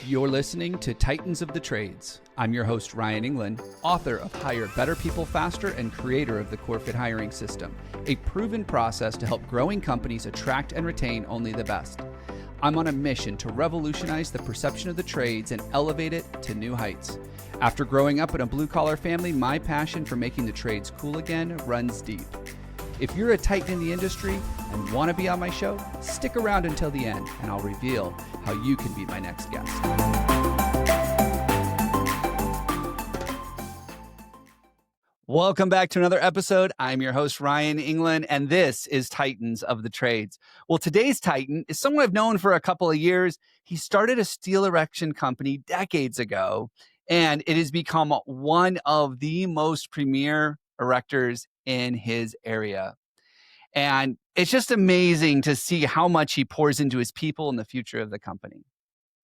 You're listening to Titans of the Trades. I'm your host, Ryan Englin, author of Hire Better People Faster and creator of the CoreFit hiring system, a proven process to help growing companies attract and retain only the best. I'm on a mission to revolutionize the perception of the trades and elevate it to new heights. After growing up in a blue-collar family, my passion for making the trades cool again runs deep. If you're a Titan in the industry and want to be on my show, stick around until the end and I'll reveal how you can be my next guest. Welcome back to another episode. I'm your host, Ryan Englin, and this is Titans of the Trades. Well, today's Titan is someone I've known for a couple of years. He started a steel erection company decades ago, and it has become one of the most premier erectors in his area. And it's just amazing to see how much he pours into his people and the future of the company.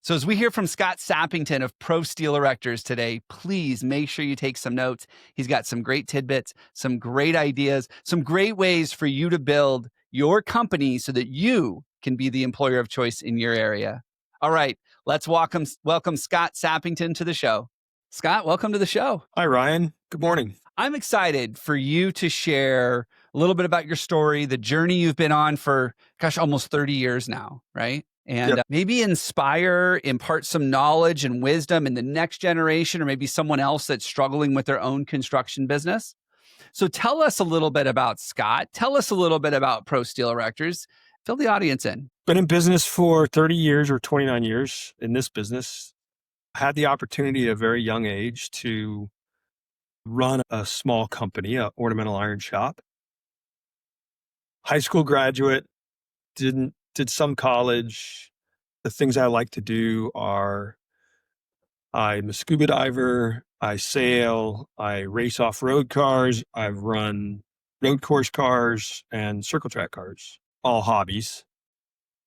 So as we hear from Scott Sappington of Pro Steel Erectors today, please make sure you take some notes. He's got some great tidbits, some great ideas, some great ways for you to build your company so that you can be the employer of choice in your area. All right, let's welcome Scott Sappington to the show. Scott, welcome to the show. Hi, Ryan. Good morning. I'm excited for you to share a little bit about your story, the journey you've been on for, almost 30 years now, right? And maybe inspire, impart some knowledge and wisdom in the next generation, or maybe someone else that's struggling with their own construction business. So tell us a little bit about Scott. Tell us a little bit about Pro Steel Erectors. Fill the audience in. Been in business for 30 years or 29 years in this business. Had the opportunity at a very young age to run a small company, an ornamental iron shop. High school graduate, did some college. The things I like to do are I'm a scuba diver, I sail, I race off-road cars, I've run road course cars and circle track cars, all hobbies.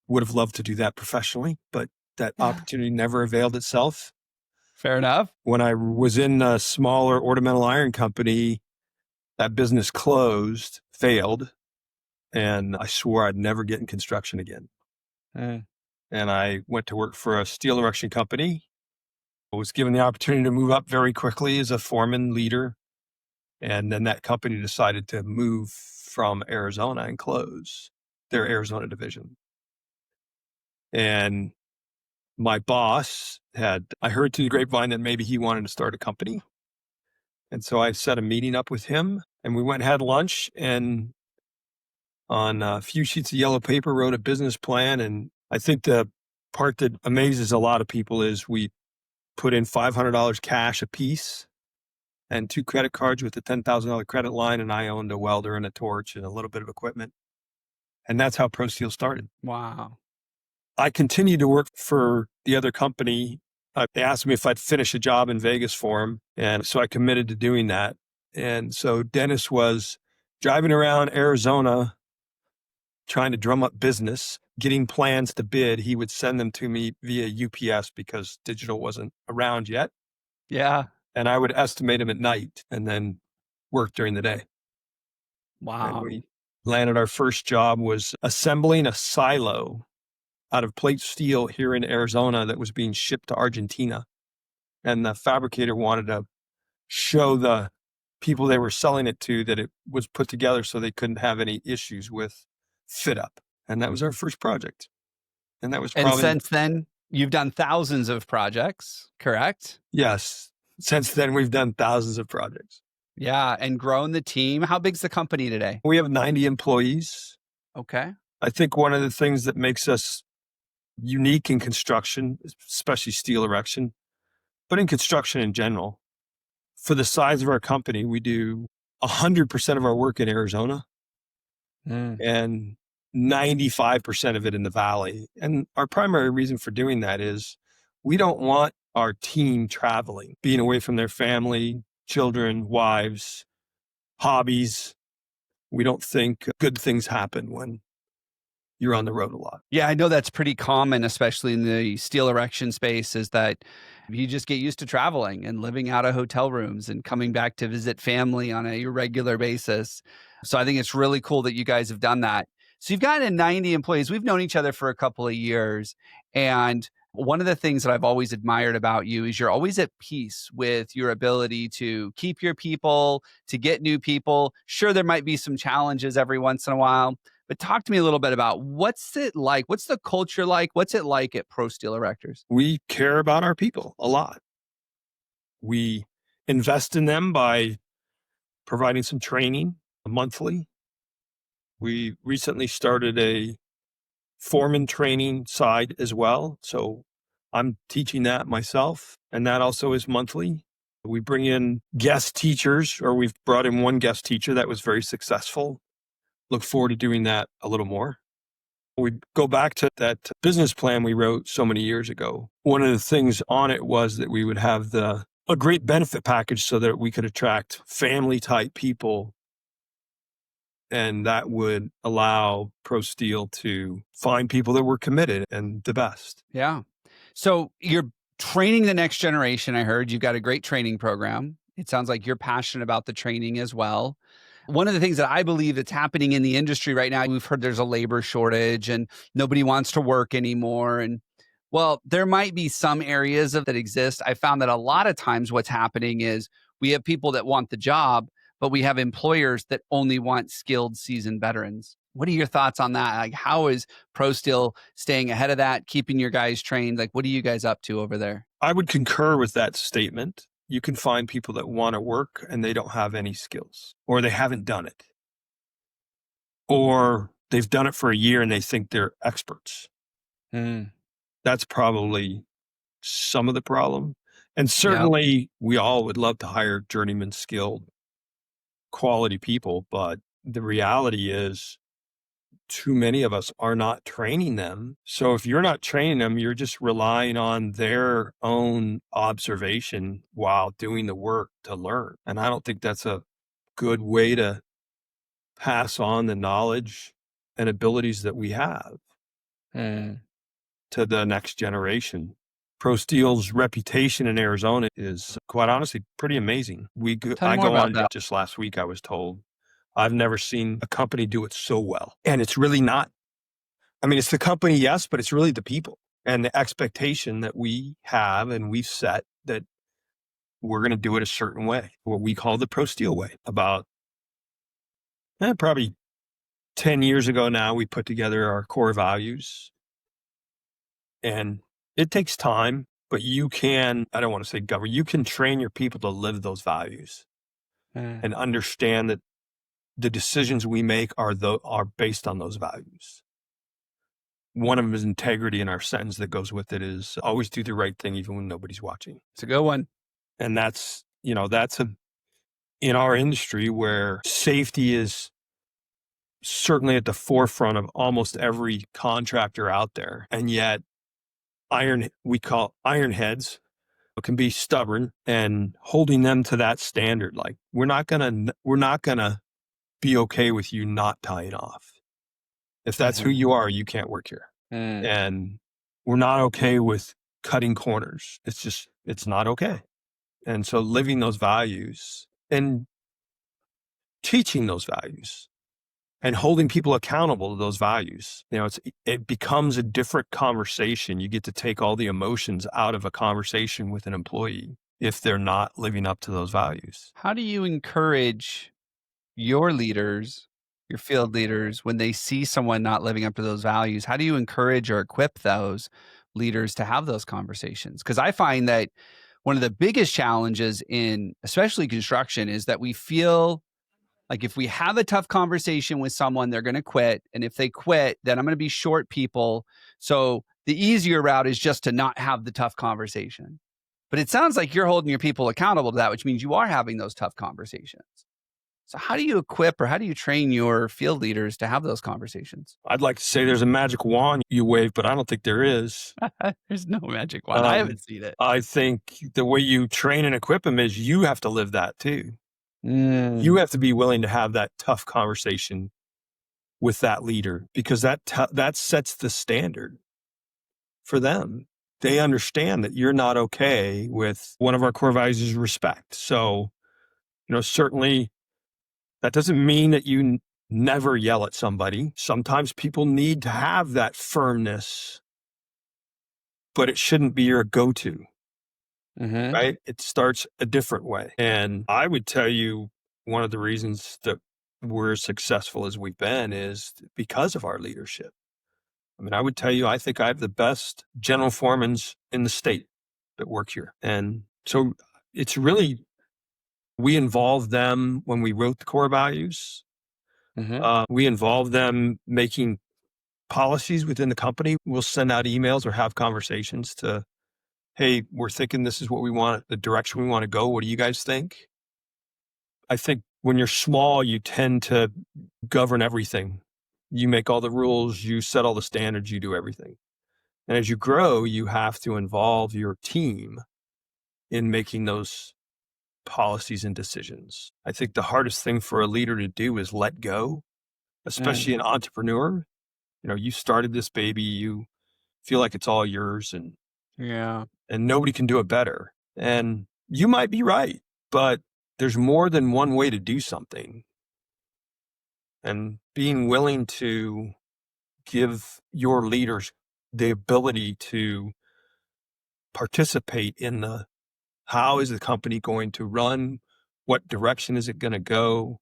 Would have loved to do that professionally, but that opportunity never availed itself. Fair enough. When I was in a smaller ornamental iron company, that business closed, failed, and I swore I'd never get in construction again. And I went to work for a steel erection company. I was given the opportunity to move up very quickly as a foreman leader. And then that company decided to move from Arizona and close their Arizona division. And my boss I heard through the grapevine that maybe he wanted to start a company. And so I set a meeting up with him and we went and had lunch and on a few sheets of yellow paper wrote a business plan. And I think the part that amazes a lot of people is we put in $500 cash a piece and 2 credit cards with a $10,000 credit line. And I owned a welder and a torch and a little bit of equipment. And that's how Pro Steel started. Wow. I continued to work for the other company. They asked me if I'd finish a job in Vegas for them. And so I committed to doing that. And so Dennis was driving around Arizona, trying to drum up business, getting plans to bid. He would send them to me via UPS because digital wasn't around yet. Yeah. And I would estimate them at night and then work during the day. Wow. And we landed our first job was assembling a silo out of plate steel here in Arizona that was being shipped to Argentina. And the fabricator wanted to show the people they were selling it to that it was put together so they couldn't have any issues with fit up. And that was our first project. And that was probably... And since then, you've done thousands of projects, correct? Yes. Since then, we've done thousands of projects. Yeah. And grown the team. How big's the company today? We have 90 employees. Okay. I think one of the things that makes us unique in construction, especially steel erection, but in construction in general, for the size of our company, we do 100% of our work in Arizona and 95% of it in the Valley. And our primary reason for doing that is we don't want our team traveling, being away from their family, children, wives, hobbies. We don't think good things happen when you're on the road a lot. Yeah, I know that's pretty common, especially in the steel erection space, is that you just get used to traveling and living out of hotel rooms and coming back to visit family on a regular basis. So I think it's really cool that you guys have done that. So you've gotten 90 employees. We've known each other for a couple of years. And One of the things that I've always admired about you is you're always at peace with your ability to keep your people, to get new people. Sure, there might be some challenges every once in a while, but talk to me a little bit about what's it like? What's the culture like? What's it like at Pro Steel Erectors? We care about our people a lot. We invest in them by providing some training monthly. We recently started a foreman training side as well. So I'm teaching that myself, and that also is monthly. We bring in guest teachers, or we've brought in one guest teacher that was very successful. Look forward to doing that a little more. We go back to that business plan we wrote so many years ago. One of the things on it was that we would have a great benefit package so that we could attract family type people. And that would allow Pro Steel to find people that were committed and the best. Yeah. So you're training the next generation. I heard you've got a great training program. It sounds like you're passionate about the training as well. One of the things that I believe that's happening in the industry right now, we've heard there's a labor shortage and nobody wants to work anymore. And well, there might be some areas of that exist. I found that a lot of times what's happening is we have people that want the job, but we have employers that only want skilled, seasoned veterans. What are your thoughts on that? Like, how is Pro Steel staying ahead of that, keeping your guys trained? Like, what are you guys up to over there? I would concur with that statement. You can find people that want to work and they don't have any skills, or they haven't done it, or they've done it for a year and they think they're experts. Mm. That's probably some of the problem. And Yep. certainly we all would love to hire journeyman skilled quality people, but the reality is too many of us are not training them. So if you're not training them, you're just relying on their own observation while doing the work to learn. And I don't think that's a good way to pass on the knowledge and abilities that we have Mm. to the next generation. Pro Steel's reputation in Arizona is quite honestly pretty amazing. Tell me I more go about on that. just last week, I was told, I've never seen a company do it so well. And it's really not, I mean, it's the company, yes, but it's really the people and the expectation that we have and we've set that we're going to do it a certain way, what we call the Pro Steel way. About probably 10 years ago now, we put together our core values, and it takes time, but you can, I don't want to say govern, you can train your people to live those values and understand that the decisions we make are based on those values. One of them is integrity, and our sentence that goes with it is always do the right thing even when nobody's watching. It's a good one. And that's in our industry where safety is certainly at the forefront of almost every contractor out there. And yet we call iron heads can be stubborn, and holding them to that standard. Like we're not going to be okay with you not tying off. If that's who you are, you can't work here. Mm. And we're not okay with cutting corners. It's not okay. And so living those values and teaching those values and holding people accountable to those values, it becomes a different conversation. You get to take all the emotions out of a conversation with an employee if they're not living up to those values. How do you encourage your leaders, your field leaders, when they see someone not living up to those values? How do you encourage or equip those leaders to have those conversations? Because I find that one of the biggest challenges in especially construction is that we feel like if we have a tough conversation with someone, they're going to quit. And if they quit, then I'm going to be short people. So the easier route is just to not have the tough conversation. But it sounds like you're holding your people accountable to that, which means you are having those tough conversations. So how do you equip or how do you train your field leaders to have those conversations? I'd like to say there's a magic wand you wave, but I don't think there is. There's no magic wand. I haven't seen it. I think the way you train and equip them is you have to live that too. Mm. You have to be willing to have that tough conversation with that leader, because that sets the standard for them. They understand that you're not okay with one of our core values is respect. So, certainly that doesn't mean that you never yell at somebody. Sometimes people need to have that firmness but it shouldn't be your go-to, Mm-hmm. right? It starts a different way. And I would tell you one of the reasons that we're as successful as we've been is because of our leadership. I mean, I would tell you, I think I have the best general foremans in the state that work here. And so it's really, we involved them when we wrote the core values. Mm-hmm. We involved them making policies within the company. We'll send out emails or have conversations to, hey, we're thinking this is what we want, the direction we want to go. What do you guys think? I think when you're small, you tend to govern everything. You make all the rules, you set all the standards, you do everything. And as you grow, you have to involve your team in making those policies and decisions. I think the hardest thing for a leader to do is let go, especially an entrepreneur. You know, you started this baby, you feel like it's all yours Yeah. and nobody can do it better. And you might be right, but there's more than one way to do something. And being willing to give your leaders the ability to participate in the how is the company going to run, what direction is it going to go,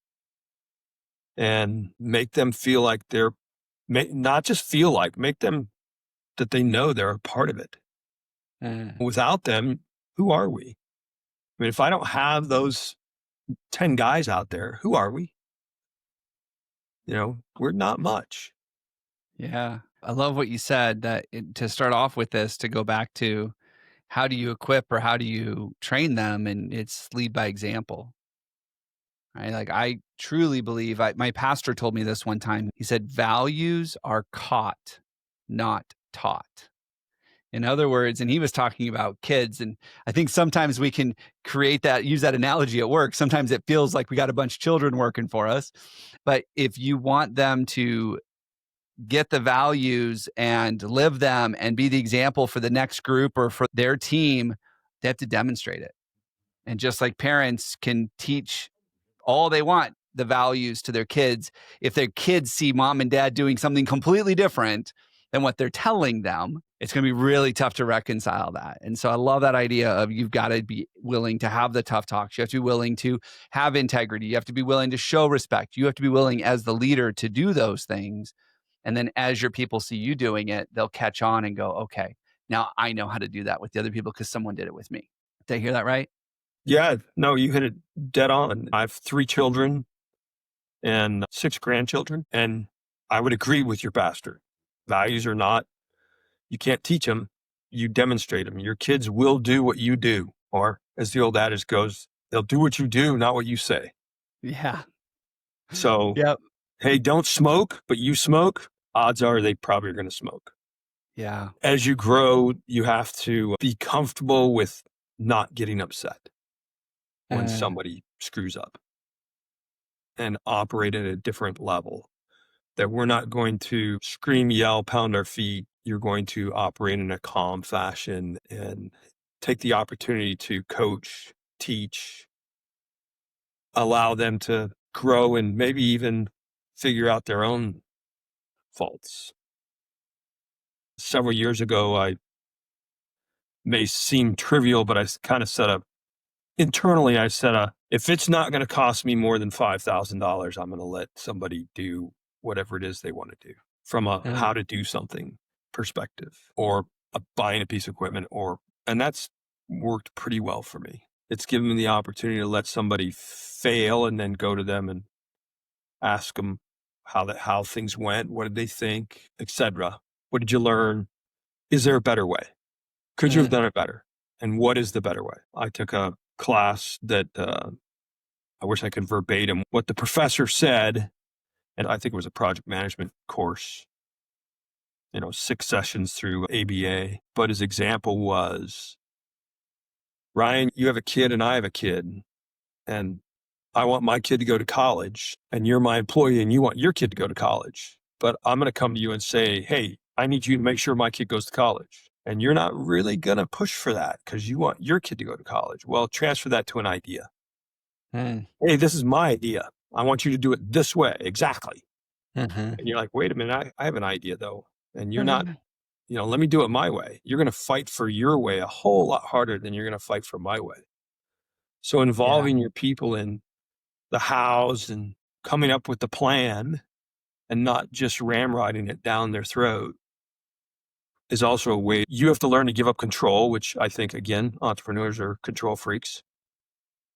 and make them feel like they're not just feel like, make them that they know they're a part of it. Mm. Without them, who are we? I mean, if I don't have those 10 guys out there, who are we? You know, we're not much. Yeah. I love what you said that to start off with this, to go back to how do you equip or how do you train them? And it's lead by example. Right? Like I truly believe my pastor told me this one time. He said, values are caught, not taught. In other words, and he was talking about kids. And I think sometimes we can use that analogy at work. Sometimes it feels like we got a bunch of children working for us. But if you want them to get the values and live them and be the example for the next group or for their team, they have to demonstrate it. And just like parents can teach all they want the values to their kids, if their kids see mom and dad doing something completely different than what they're telling them, it's going to be really tough to reconcile that. And so I love that idea of you've got to be willing to have the tough talks. You have to be willing to have integrity. You have to be willing to show respect. You have to be willing as the leader to do those things. And then as your people see you doing it, they'll catch on and go, okay, now I know how to do that with the other people because someone did it with me. Did I hear that right? Yeah, no, you hit it dead on. I have 3 children and 6 grandchildren, and I would agree with your pastor. Values are not, you can't teach them, you demonstrate them. Your kids will do what you do, or as the old adage goes, they'll do what you do, not what you say. Yeah. So, Yep. hey, don't smoke, but you smoke, odds are they probably are going to smoke. Yeah. As you grow, you have to be comfortable with not getting upset when Mm. somebody screws up and operate at a different level. That we're not going to scream, yell, pound our feet. You're going to operate in a calm fashion and take the opportunity to coach, teach, allow them to grow and maybe even figure out their own faults. Several years ago, I may seem trivial, but I kind of internally, I said, if it's not going to cost me more than $5,000, I'm going to let somebody do whatever it is they want to do from a Mm. how to do something perspective or buying a piece of equipment and that's worked pretty well for me. It's given me the opportunity to let somebody fail and then go to them and ask them how things went, what did they think, etc. What did you learn? Is there a better way? Could you have Mm. done it better? And what is the better way? I took a class that I wish I could verbatim what the professor said. And I think it was a project management course, 6 sessions through ABA. But his example was, Ryan, you have a kid and I have a kid. And I want my kid to go to college. And you're my employee and you want your kid to go to college. But I'm going to come to you and say, hey, I need you to make sure my kid goes to college. And you're not really going to push for that because you want your kid to go to college. Well, transfer that to an idea. Mm. Hey, this is my idea. I want you to do it this way. Exactly. Mhm. And you're like, wait a minute, I have an idea though. And you're not Mhm. let me do it my way. You're going to fight for your way a whole lot harder than you're going to fight for my way. So involving your people in the hows and coming up with the plan and not just ramrodding it down their throat is also a way. You have to learn to give up control, which I think, again, entrepreneurs are control freaks.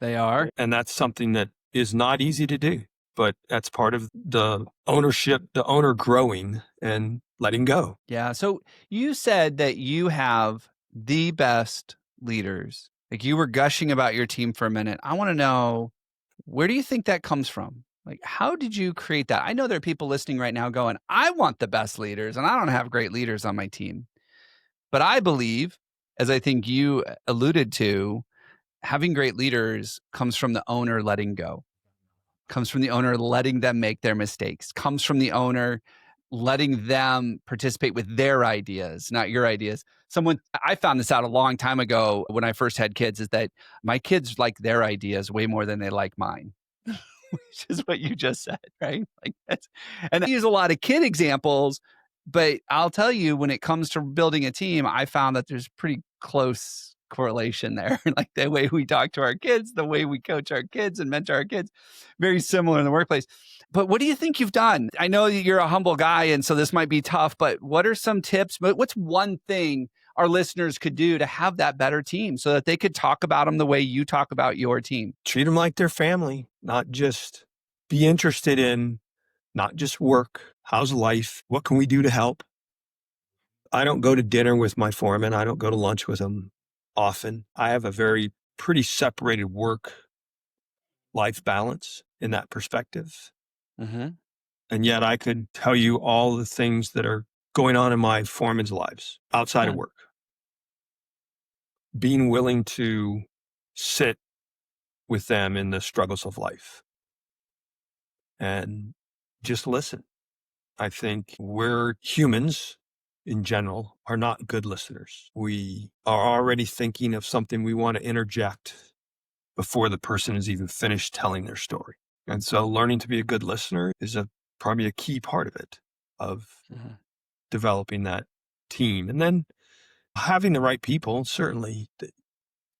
They are. And that's something that is not easy to do, but that's part of the ownership, the owner growing and letting go. Yeah. So you said that you have the best leaders. Like, you were gushing about your team for a minute. I want to know, where do you think that comes from? Like, how did you create that? I know there are people listening right now going, I want the best leaders and I don't have great leaders on my team. But I believe, as I think you alluded to, having great leaders comes from the owner letting go, comes from the owner letting them make their mistakes, comes from the owner letting them participate with their ideas, not your ideas. I found this out a long time ago when I first had kids, is that my kids like their ideas way more than they like mine. Which is what you just said, right? Like, and I use a lot of kid examples, but I'll tell you, when it comes to building a team, I found that there's pretty close correlation there. Like, the way we talk to our kids, the way we coach our kids and mentor our kids, very similar in the workplace. But what do you think you've done? I know you're a humble guy, and so this might be tough, but what are some tips? But what's one thing our listeners could do to have that better team so that they could talk about them the way you talk about your team? Treat them like their family, not just be interested in, not just work. How's life? What can we do to help? I don't go to dinner with my foreman. I don't go to lunch with them often. I have a pretty separated work-life balance in that perspective. Mm-hmm. And yet I could tell you all the things that are going on in my foreman's lives outside of work. Being willing to sit with them in the struggles of life and just listen. I think we're humans in general are not good listeners. We are already thinking of something we want to interject before the person is even finished telling their story. And so learning to be a good listener is probably a key part of it, of developing that team. And then having the right people, certainly.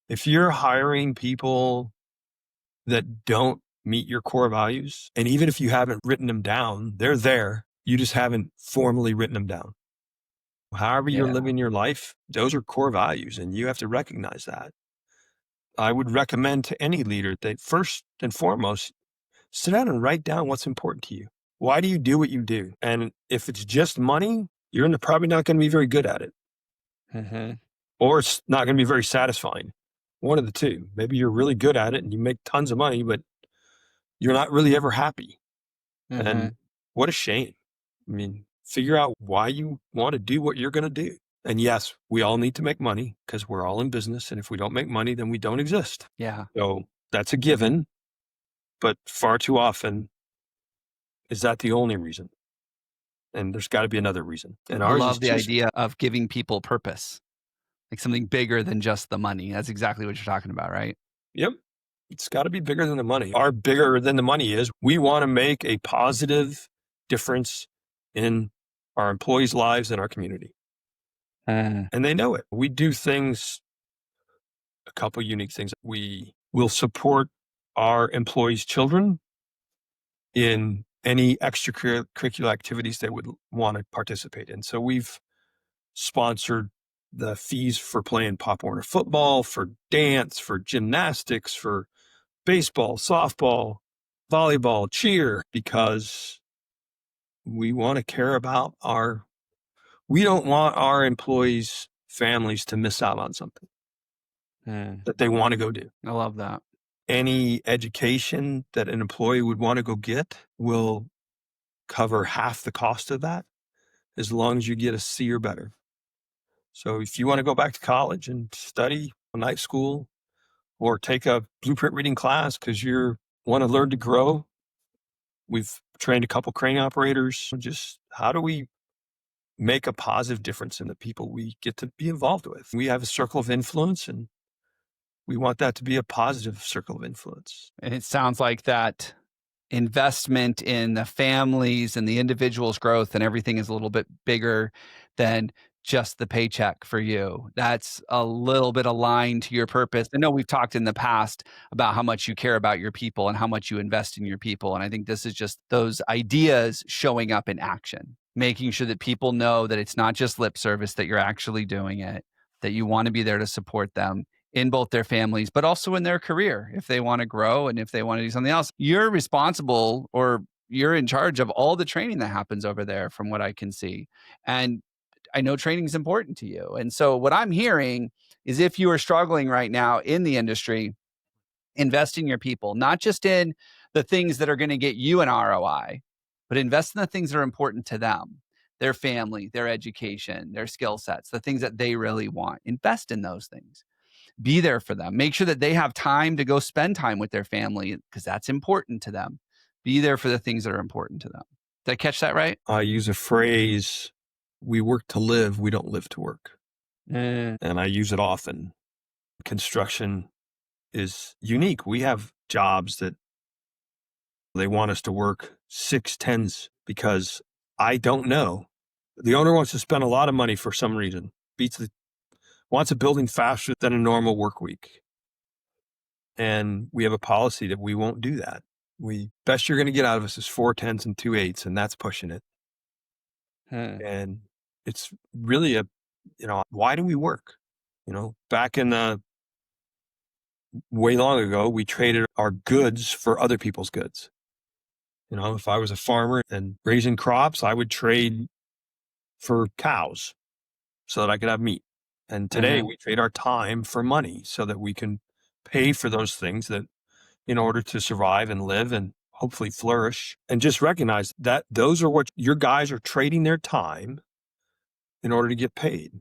If you're hiring people that don't meet your core values, and even if you haven't written them down, they're there. You just haven't formally written them down. However you're living your life, those are core values, and you have to recognize that. I would recommend to any leader that first and foremost, sit down and write down what's important to you. Why do you do what you do? And if it's just money, you're probably not going to be very good at it. Mm-hmm. Or it's not going to be very satisfying. One of the two. Maybe you're really good at it and you make tons of money, but you're not really ever happy. Mm-hmm. And what a shame. I mean, figure out why you want to do what you're going to do. And yes, we all need to make money because we're all in business. And if we don't make money, then we don't exist. Yeah. So that's a given. But far too often, is that the only reason? And there's got to be another reason. And I ours love is the idea of giving people purpose, like something bigger than just the money. That's exactly what you're talking about, right? Yep. It's got to be bigger than the money. Our bigger than the money is we want to make a positive difference in our employees' lives and our community. And they know it. We do things, a couple unique things. We will support our employees' children in any extracurricular activities they would want to participate in. So we've sponsored the fees for playing Pop Warner football, for dance, for gymnastics, for baseball, softball, volleyball, cheer, because we want to care about we don't want our employees' families to miss out on something that they want to go do. I love that. Any education that an employee would want to go get will cover half the cost of that as long as you get a C or better. So if you want to go back to college and study a night school or take a blueprint reading class because you want to learn to grow, we've trained a couple crane operators. Just how do we make a positive difference in the people we get to be involved with? We have a circle of influence, and we want that to be a positive circle of influence. And it sounds like that investment in the families and the individual's growth and everything is a little bit bigger than just the paycheck for you. That's a little bit aligned to your purpose. I know we've talked in the past about how much you care about your people and how much you invest in your people. And I think this is just those ideas showing up in action, making sure that people know that it's not just lip service, that you're actually doing it, that you want to be there to support them in both their families, but also in their career. If they want to grow and if they want to do something else, you're responsible, or you're in charge of all the training that happens over there, from what I can see. And I know training is important to you. And so what I'm hearing is, if you are struggling right now in the industry, invest in your people, not just in the things that are going to get you an ROI, but invest in the things that are important to them, their family, their education, their skill sets, the things that they really want. Invest in those things. Be there for them. Make sure that they have time to go spend time with their family, because that's important to them. Be there for the things that are important to them. Did I catch that right? I use a phrase, we work to live, we don't live to work. And I use it often. Construction is unique. We have jobs that they want us to work 6 10s because I don't know. The owner wants to spend a lot of money for some reason, wants a building faster than a normal work week. And we have a policy that we won't do that. Best you're going to get out of us is 4 10s and 2 8s, and that's pushing it. And it's really why do we work? Back in the way long ago, we traded our goods for other people's goods. If I was a farmer and raising crops, I would trade for cows so that I could have meat. And today we trade our time for money so that we can pay for those things that in order to survive and live and hopefully flourish. And just recognize that those are what your guys are trading their time in order to get paid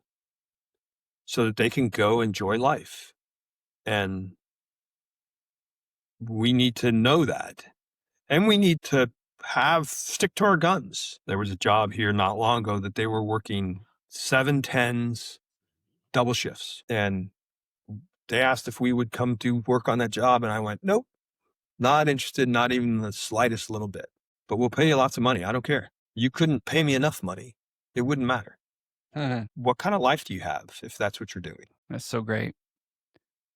so that they can go enjoy life. And we need to know that. And we need to stick to our guns. There was a job here not long ago that they were working 7 10s, double shifts. And they asked if we would come to work on that job. And I went, nope, not interested, not even the slightest little bit. But we'll pay you lots of money. I don't care. You couldn't pay me enough money. It wouldn't matter. What kind of life do you have if that's what you're doing? That's so great.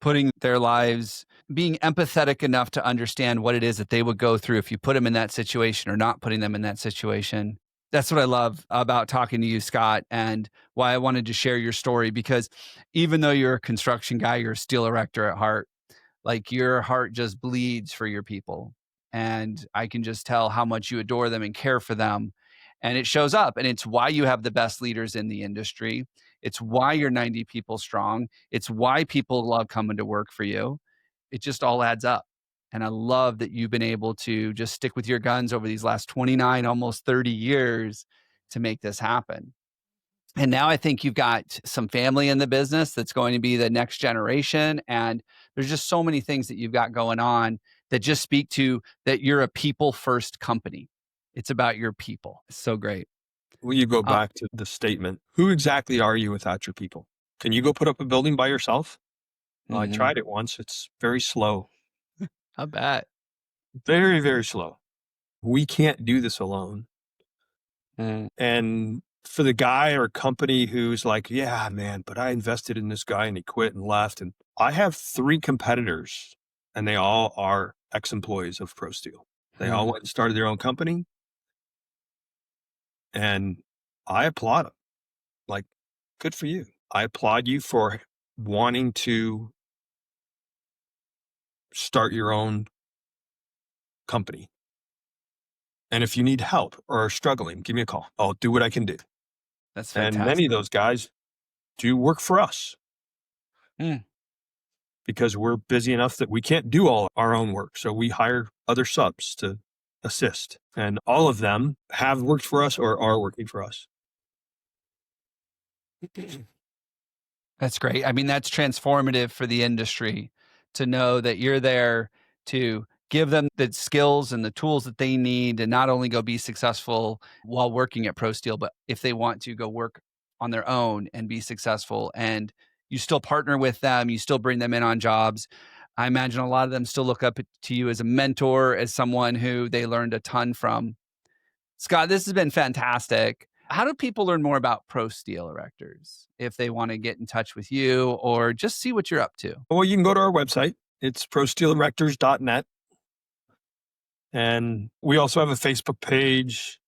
Putting their lives, being empathetic enough to understand what it is that they would go through if you put them in that situation or not putting them in that situation. That's what I love about talking to you, Scott, and why I wanted to share your story, because even though you're a construction guy, you're a steel erector at heart. Like, your heart just bleeds for your people. And I can just tell how much you adore them and care for them. And it shows up. And it's why you have the best leaders in the industry. It's why you're 90 people strong. It's why people love coming to work for you. It just all adds up. And I love that you've been able to just stick with your guns over these last 29, almost 30 years to make this happen. And now I think you've got some family in the business that's going to be the next generation. And there's just so many things that you've got going on that just speak to that you're a people first company. It's about your people. It's so great. Will you go back to the statement? Who exactly are you without your people? Can you go put up a building by yourself? Well, I tried it once. It's very slow. I bet. Very, very slow. We can't do this alone. And for the guy or company who's like, yeah, man, but I invested in this guy and he quit and left. And I have 3 competitors and they all are ex-employees of Pro Steel. They all went and started their own company. And I applaud them. Like, good for you. I applaud you for wanting to start your own company. And if you need help or are struggling, give me a call. I'll do what I can do. That's fantastic. And many of those guys do work for us because we're busy enough that we can't do all our own work. So we hire other subs to assist. And all of them have worked for us or are working for us. That's great. I mean, that's transformative for the industry to know that you're there to give them the skills and the tools that they need to not only go be successful while working at Pro Steel, but if they want to go work on their own and be successful. And you still partner with them, you still bring them in on jobs. I imagine a lot of them still look up to you as a mentor, as someone who they learned a ton from. Scott, this has been fantastic. How do people learn more about Pro Steel Erectors if they want to get in touch with you or just see what you're up to? Well, you can go to our website. It's prosteelerectors.net. And we also have a Facebook page.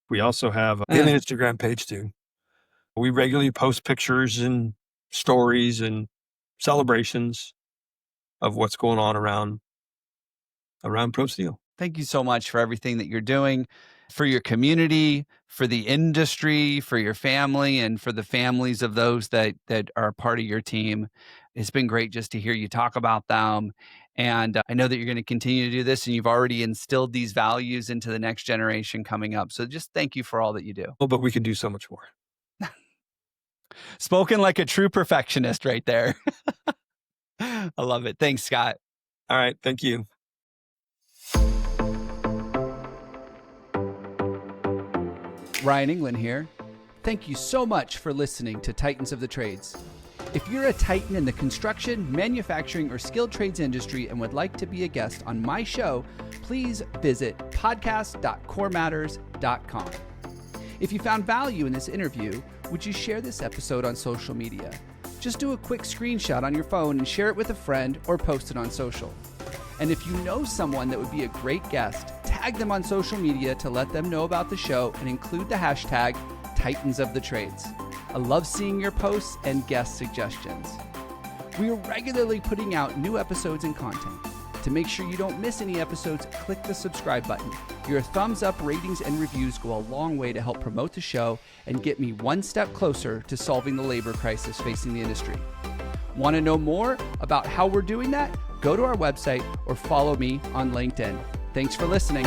We also have an Instagram page too. We regularly post pictures and stories and celebrations of what's going on around Pro Steel. Thank you so much for everything that you're doing for your community, for the industry, for your family, and for the families of those that are part of your team. It's been great just to hear you talk about them. And I know that you're going to continue to do this, and you've already instilled these values into the next generation coming up. So just thank you for all that you do. Oh, but we can do so much more. Spoken like a true perfectionist right there. I love it. Thanks, Scott. All right. Thank you. Ryan Englin here. Thank you so much for listening to Titans of the Trades. If you're a titan in the construction, manufacturing, or skilled trades industry and would like to be a guest on my show, please visit podcast.corematters.com. If you found value in this interview, would you share this episode on social media? Just do a quick screenshot on your phone and share it with a friend or post it on social. And if you know someone that would be a great guest, tag them on social media to let them know about the show and include the hashtag Titans of the Trades. I love seeing your posts and guest suggestions. We are regularly putting out new episodes and content. To make sure you don't miss any episodes, click the subscribe button. Your thumbs up, ratings, and reviews go a long way to help promote the show and get me one step closer to solving the labor crisis facing the industry. Want to know more about how we're doing that? Go to our website or follow me on LinkedIn. Thanks for listening.